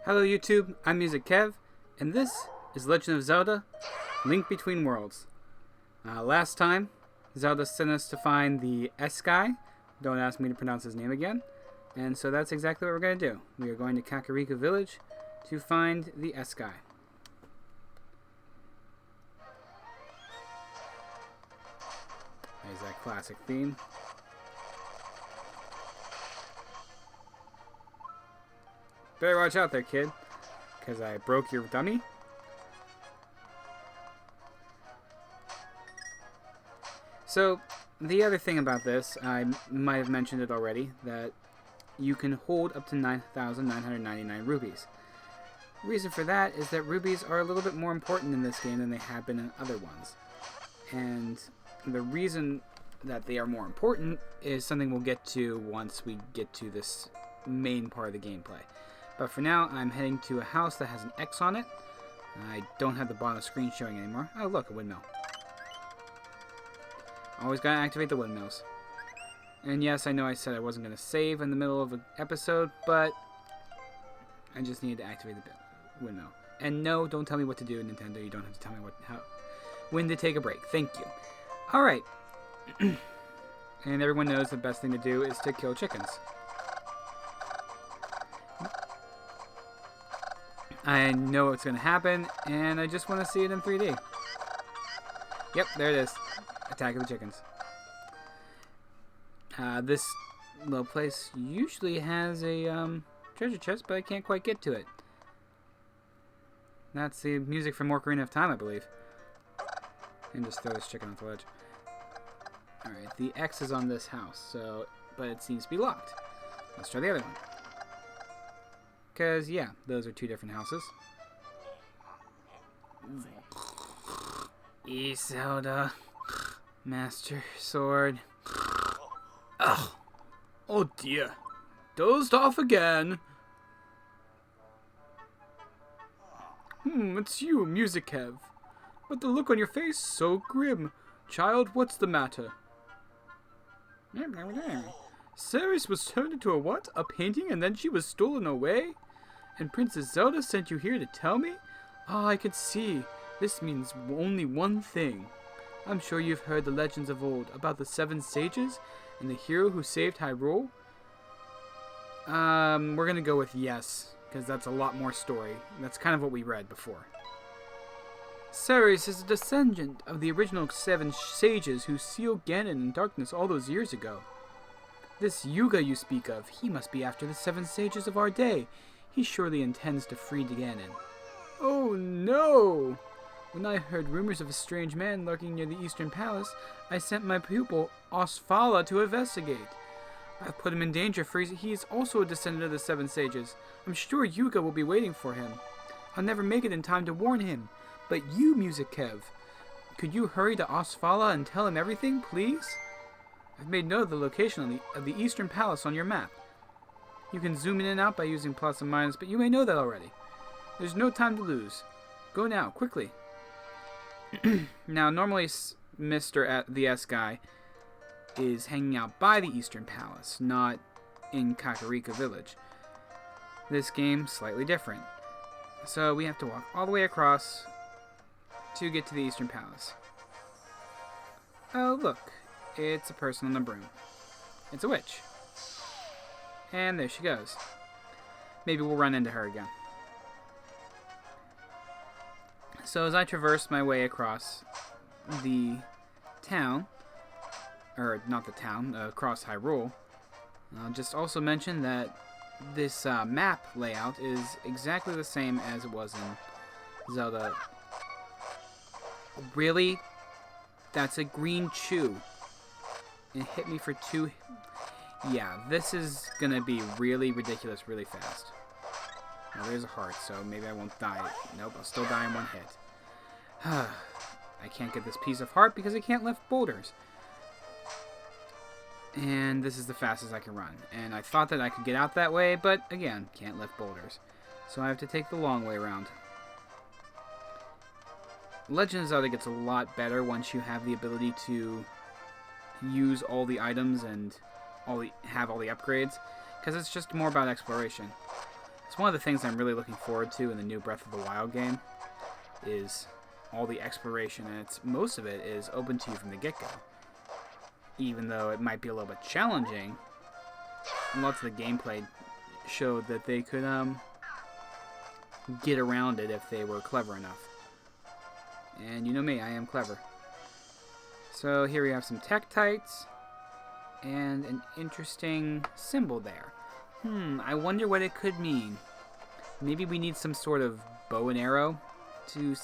Hello YouTube, I'm Music Kev, and this is Legend of Zelda: Link Between Worlds. Last time, Zelda sent us to find the S-Guy. Don't ask me to pronounce his name again. And so that's exactly what we're going to do. We are going to Kakariko Village to find the S-Guy. There's that classic theme. Better watch out there, kid, because I broke your dummy. So, the other thing about this, I might have mentioned it already, that you can hold up to 9,999 rubies. The reason for that is that rubies are a little bit more important in this game than they have been in other ones. And the reason that they are more important is something we'll get to once we get to this main part of the gameplay. But for now, I'm heading to a house that has an X on it. I don't have the bottom screen showing anymore. Oh, look, a windmill. Always gotta activate the windmills. And yes, I know I said I wasn't gonna save in the middle of an episode, but I just needed to activate the windmill. And no, don't tell me what to do, Nintendo. You don't have to tell me when to take a break. Thank you. Alright. And everyone knows the best thing to do is to kill chickens. I know what's going to happen, and I just want to see it in 3D. Yep, there it is. Attack of the chickens. This little place usually has a treasure chest, but I can't quite get to it. That's the music from Ocarina of Time, I believe. And just throw this chicken off the ledge. Alright, the X is on this house, but it seems to be locked. Let's try the other one. Because, yeah, those are two different houses. Zelda. Master Sword. Ugh. Oh dear. Dozed off again. It's you, Music Kev. But the look on your face, so grim. Child, what's the matter? Ceres was turned into a what? A painting, and then she was stolen away? And Princess Zelda sent you here to tell me? Ah, I could see. This means only one thing. I'm sure you've heard the legends of old about the 7 sages and the hero who saved Hyrule. We're gonna go with yes, because that's a lot more story. That's kind of what we read before. Ceres is a descendant of the original 7 sages who sealed Ganon in darkness all those years ago. This Yuga you speak of, he must be after the 7 sages of our day. He surely intends to free Ganon. Oh no! When I heard rumors of a strange man lurking near the Eastern Palace, I sent my pupil, Osfala, to investigate. I've put him in danger, for he is also a descendant of the 7 sages. I'm sure Yuga will be waiting for him. I'll never make it in time to warn him. But you, Music Kev, could you hurry to Osfala and tell him everything, please? I've made note of the location of the Eastern Palace on your map. You can zoom in and out by using plus and minus, but you may know that already. There's no time to lose. Go now, quickly. Now, normally Mr. the S-Guy is hanging out by the Eastern Palace, not in Kakariko Village. This game, slightly different. So we have to walk all the way across to get to the Eastern Palace. Oh, look. It's a person on a broom. It's a witch. And there she goes. Maybe we'll run into her again. So as I traverse my way across the town, or not the town, across Hyrule, I'll just also mention that this map layout is exactly the same as it was in Zelda. Really? That's a green chew. It hit me for 2. Yeah, this is gonna be really ridiculous really fast. Now there's a heart, so maybe I won't die. Nope, I'll still die in 1 hit. I can't get this piece of heart because I can't lift boulders. And this is the fastest I can run. And I thought that I could get out that way, but again, can't lift boulders. So I have to take the long way around. Legend of Zelda gets a lot better once you have the ability to use all the items and have all the upgrades, because it's just more about exploration. It's one of the things I'm really looking forward to in the new Breath of the Wild game, is all the exploration, and most of it is open to you from the get-go. Even though it might be a little bit challenging, lots of the gameplay showed that they could get around it if they were clever enough. And you know me, I am clever. So here we have some Tektites and an interesting symbol there. I wonder what it could mean. Maybe we need some sort of bow and arrow to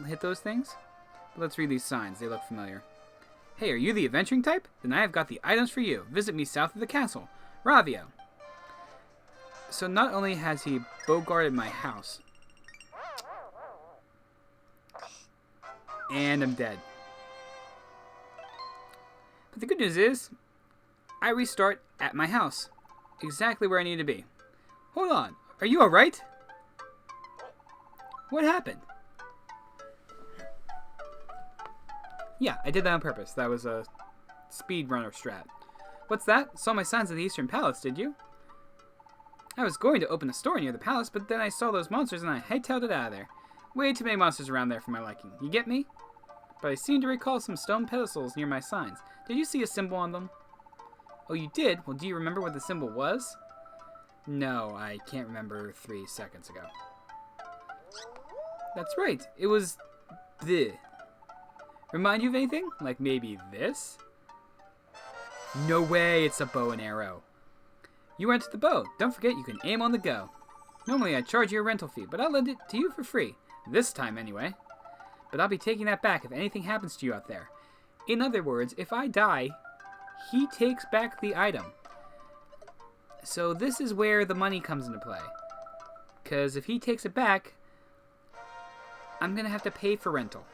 hit those things? But let's read these signs, they look familiar. Hey, are you the adventuring type? Then I have got the items for you. Visit me south of the castle. Ravio. So not only has he bow-guarded my house, and I'm dead. But the good news is, I restart at my house. Exactly where I need to be. Hold on, are you alright? What happened? Yeah, I did that on purpose. That was a speedrunner strat. What's that? Saw my signs at the Eastern Palace, did you? I was going to open a store near the palace, but then I saw those monsters and I hightailed it out of there. Way too many monsters around there for my liking. You get me? But I seem to recall some stone pedestals near my signs. Did you see a symbol on them? Oh, you did? Well, do you remember what the symbol was? No, I can't remember 3 seconds ago. That's right. It was the. Remind you of anything? Like maybe this? No way, it's a bow and arrow. You rented the bow. Don't forget you can aim on the go. Normally I'd charge you a rental fee, but I'll lend it to you for free. This time anyway. But I'll be taking that back if anything happens to you out there. In other words, if I die, he takes back the item. So this is where the money comes into play. Because if he takes it back, I'm going to have to pay for rental.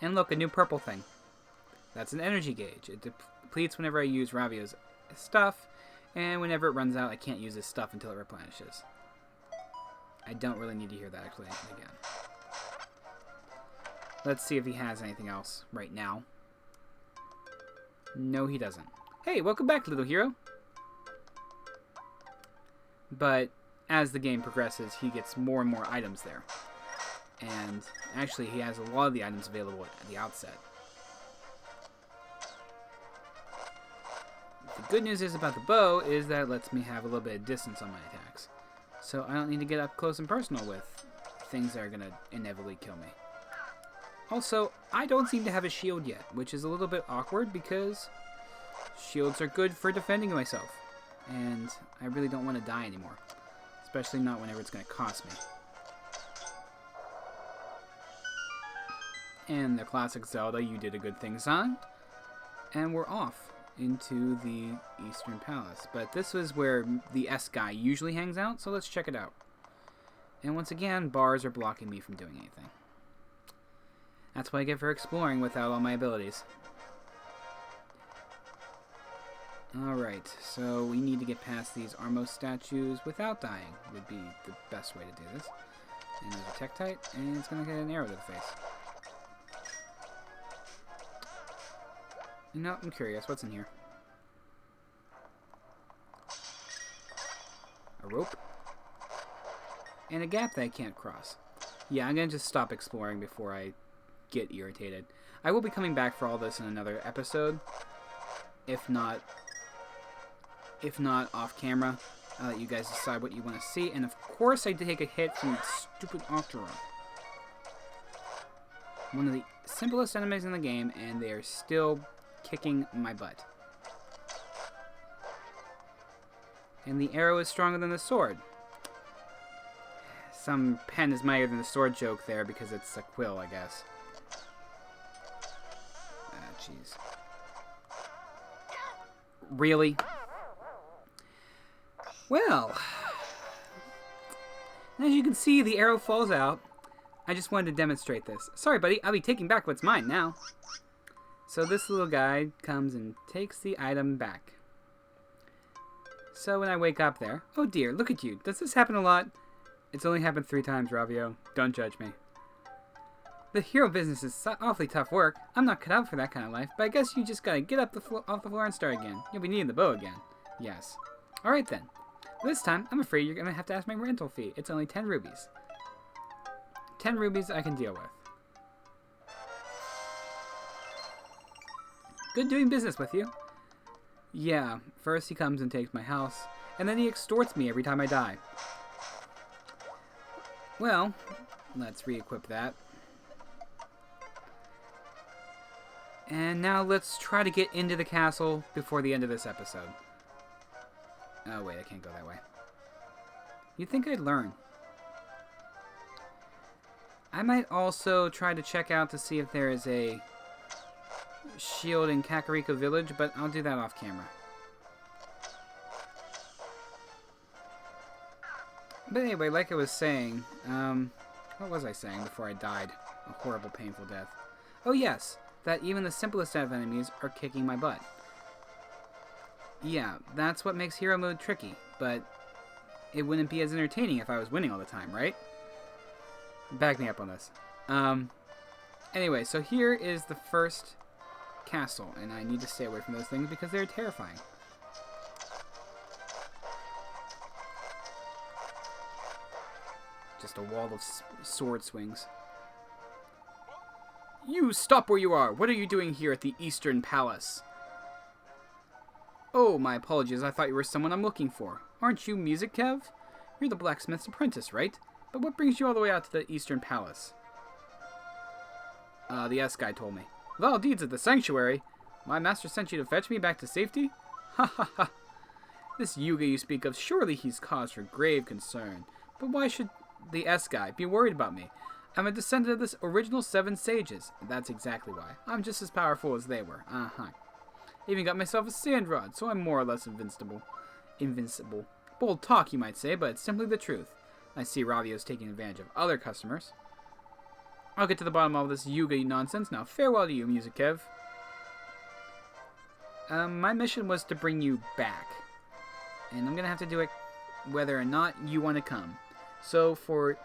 And look, a new purple thing. That's an energy gauge. It depletes whenever I use Ravio's stuff, and whenever it runs out, I can't use his stuff until it replenishes. I don't really need to hear that explanation again. Let's see if he has anything else right now. No, he doesn't. Hey, welcome back, little hero. But as the game progresses, he gets more and more items there. And actually, he has a lot of the items available at the outset. The good news is about the bow is that it lets me have a little bit of distance on my attacks. So I don't need to get up close and personal with things that are going to inevitably kill me. Also, I don't seem to have a shield yet, which is a little bit awkward because shields are good for defending myself. And I really don't want to die anymore. Especially not whenever it's going to cost me. And the classic Zelda, you did a good thing, son. And we're off into the Eastern Palace. But this is where the S guy usually hangs out, so let's check it out. And once again, bars are blocking me from doing anything. That's what I get for exploring without all my abilities. Alright, so we need to get past these Armos statues without dying, would be the best way to do this. And there's a Tektite, and it's going to get an arrow to the face. You know, I'm curious, what's in here? A rope? And a gap that I can't cross. Yeah, I'm going to just stop exploring before I get irritated. I will be coming back for all this in another episode. If not off camera. I'll let you guys decide what you want to see. And of course I did take a hit from stupid Octoroon. One of the simplest enemies in the game, and they are still kicking my butt. And the arrow is stronger than the sword. Some pen is mightier than the sword joke there because it's a quill, I guess. Ah, jeez. Really? Well, as you can see, the arrow falls out. I just wanted to demonstrate this. Sorry, buddy, I'll be taking back what's mine now. So this little guy comes and takes the item back. So when I wake up there, oh dear, look at you. Does this happen a lot? It's only happened 3 times, Ravio. Don't judge me. The hero business is awfully tough work. I'm not cut out for that kind of life, but I guess you just gotta get up off the floor and start again. You'll be needing the bow again. Yes. Alright then. This time, I'm afraid you're going to have to ask my rental fee. It's only 10 rubies. 10 rubies I can deal with. Good doing business with you. Yeah, first he comes and takes my house, and then he extorts me every time I die. Well, let's re-equip that. And now let's try to get into the castle before the end of this episode. Oh wait, I can't go that way. You'd think I'd learn. I might also try to check out to see if there is a shield in Kakariko Village, but I'll do that off camera. But anyway, like I was saying, what was I saying before I died? A horrible, painful death. Oh yes, that even the simplest of enemies are kicking my butt. Yeah, that's what makes hero mode tricky, but it wouldn't be as entertaining if I was winning all the time, right? Back me up on this. Anyway, so here is the first castle, and I need to stay away from those things because they're terrifying. Just a wall of sword swings. You stop where you are! What are you doing here at the Eastern Palace? Oh, my apologies. I thought you were someone I'm looking for. Aren't you Music Kev? You're the blacksmith's apprentice, right? But what brings you all the way out to the Eastern Palace? The S-guy told me. With all deeds at the sanctuary? My master sent you to fetch me back to safety? Ha ha ha. This Yuga you speak of, surely he's cause for grave concern. But why should the S-guy be worried about me? I'm a descendant of the original 7 sages. That's exactly why. I'm just as powerful as they were. Uh-huh. Even got myself a sand rod, so I'm more or less invincible. Invincible. Bold talk, you might say, but it's simply the truth. I see Ravio's taking advantage of other customers. I'll get to the bottom of all this Yuga nonsense. Now, farewell to you, Music Kev. My mission was to bring you back. And I'm going to have to do it whether or not you want to come. So, for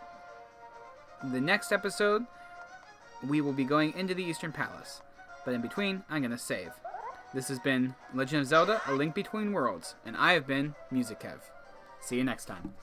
the next episode, we will be going into the Eastern Palace. But in between, I'm going to save. This has been Legend of Zelda: A Link Between Worlds, and I have been Music Kev. See you next time.